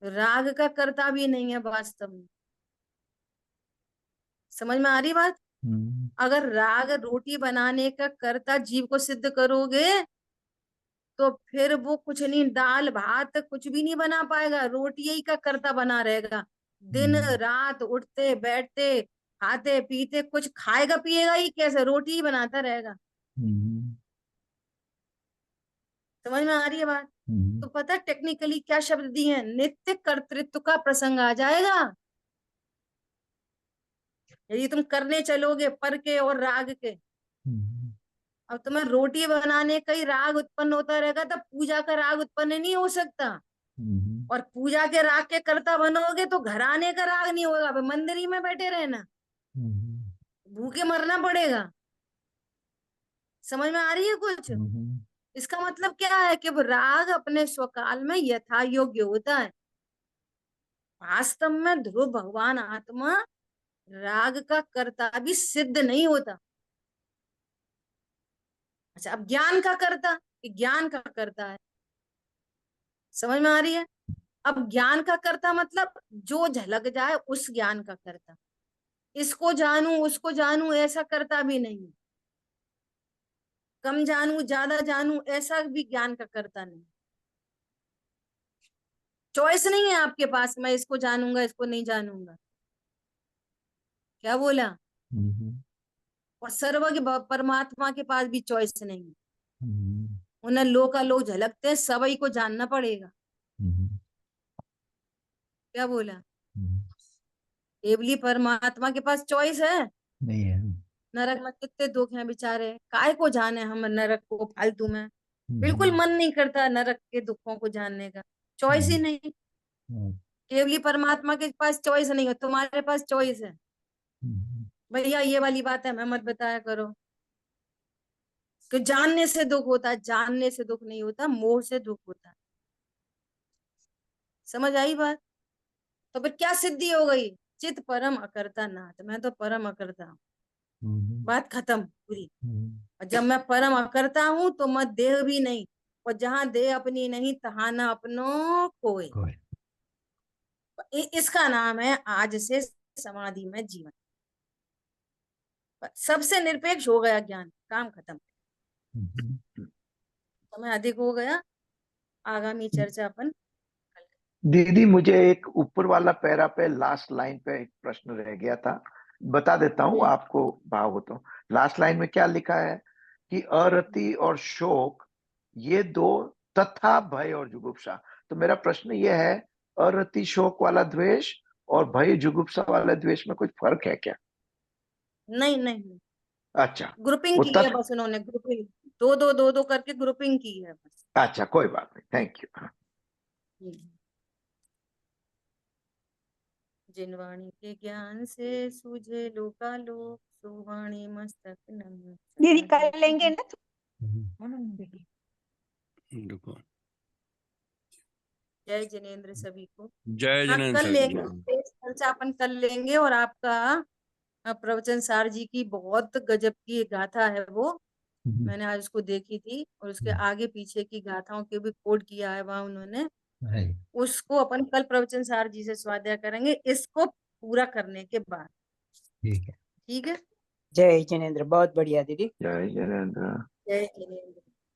राग का कर्ता भी नहीं है वास्तव में। समझ में आ रही बात? अगर राग रोटी बनाने का कर्ता जीव को सिद्ध करोगे तो फिर वो कुछ नहीं, दाल भात कुछ भी नहीं बना पाएगा, रोटी ही का कर्ता बना रहेगा। दिन रात उठते बैठते खाते पीते कुछ खाएगा पिएगा ही कैसे? रोटी ही बनाता रहेगा। समझ में आ रही है बात? तो पता टेक्निकली क्या शब्द दिए हैं? नित्य कर्तृत्व का प्रसंग आ जाएगा यदि तुम करने चलोगे पर के और राग के। अब तुम्हें रोटी बनाने का ही राग उत्पन्न होता रहेगा तब पूजा का राग उत्पन्न नहीं हो सकता। और पूजा के राग के कर्ता बनोगे तो घराने का राग नहीं होगा, अब मंदिर ही में बैठे रहना, भूखे मरना पड़ेगा। समझ में आ रही है कुछ? इसका मतलब क्या है कि वो राग अपने स्वकाल में यथा योग्य होता है। वास्तव में ध्रुव भगवान आत्मा राग का कर्ता भी सिद्ध नहीं होता। अच्छा, अब ज्ञान का कर्ता, ज्ञान का कर्ता है। समझ में आ रही है? अब ज्ञान का कर्ता मतलब जो झलक जाए उस ज्ञान का कर्ता, इसको जानू उसको जानू ऐसा करता भी नहीं, कम जानू ज्यादा जानू ऐसा भी ज्ञान का करता नहीं। चॉइस नहीं है आपके पास, मैं इसको जानूंगा इसको नहीं जानूंगा। क्या बोला? और सर्वज्ञ परमात्मा के पास भी चॉइस नहीं है। उन्हें लोकालोक झलकते हैं, सभी को जानना पड़ेगा। क्या बोला? केवली परमात्मा के पास चॉइस है नहीं है। नरक में कितने दुख हैं बेचारे, काय को जाने हम नरक को फालतू में। बिल्कुल मन नहीं करता नरक के दुखों को जानने का, चॉइस ही नहीं। केवली परमात्मा के पास चॉइस नहीं है, तुम्हारे पास चॉइस है। भैया ये वाली बात है मैं मत बताया करो कि जानने से दुख होता है, जानने से दुख नहीं होता, मोह से दुख होता है। समझ आई बात? तो फिर क्या सिद्धि हो गई? चित परम अकर्ता नाथ, मैं तो परम अकर्ता हूँ, बात खत्म पूरी। और जब मैं परम अकर्ता हूं तो मैं देह भी नहीं, और जहां देह अपनी नहीं तहां न अपनो कोई। इसका नाम है आज से समाधि में जीवन। सबसे निरपेक्ष हो गया ज्ञान, काम खत्म। समय अधिक हो गया, आगामी चर्चा अपन दीदी मुझे एक ऊपर वाला पैरा पे लास्ट लाइन पे एक प्रश्न रह गया था, बता देता हूँ आपको भाव हो तो। लास्ट लाइन में क्या लिखा है कि अरति और शोक ये दो तथा भय और जुगुप्सा। तो मेरा प्रश्न ये है, अरति शोक वाला द्वेष और भय जुगुप्सा वाला द्वेष में कुछ फर्क है क्या? नहीं नहीं, अच्छा, ग्रुपिंग वो की है तत् बस उन्होंने, ग्रुपिंग दो दो दो दो करके ग्रुपिंग की है बस। अच्छा कोई बात नहीं, थैंक यू। जिन वाणी के ज्ञान से सूझे लोकालोक, सो वाणी मस्तक नमन। दीदी कर लेंगे ना रुको। जय जिनेन्द्र सभी को। जय हाँ जिनेन्द्र कर सर लेंगे, जी। चर्चा अपन कर लेंगे। और आपका प्रवचन सार जी की बहुत गजब की गाथा है वो, मैंने आज उसको देखी थी, और उसके आगे पीछे की गाथाओं के भी कोड किया है वहां उन्होंने। उसको अपन कल प्रवचन सार जी से स्वाध्याय करेंगे, इसको पूरा करने के बाद। ठीक है। ठीक है। जय जिनेन्द्र, बहुत बढ़िया दीदी। जय जिनेन्द्र। जय जिनेन्द्र।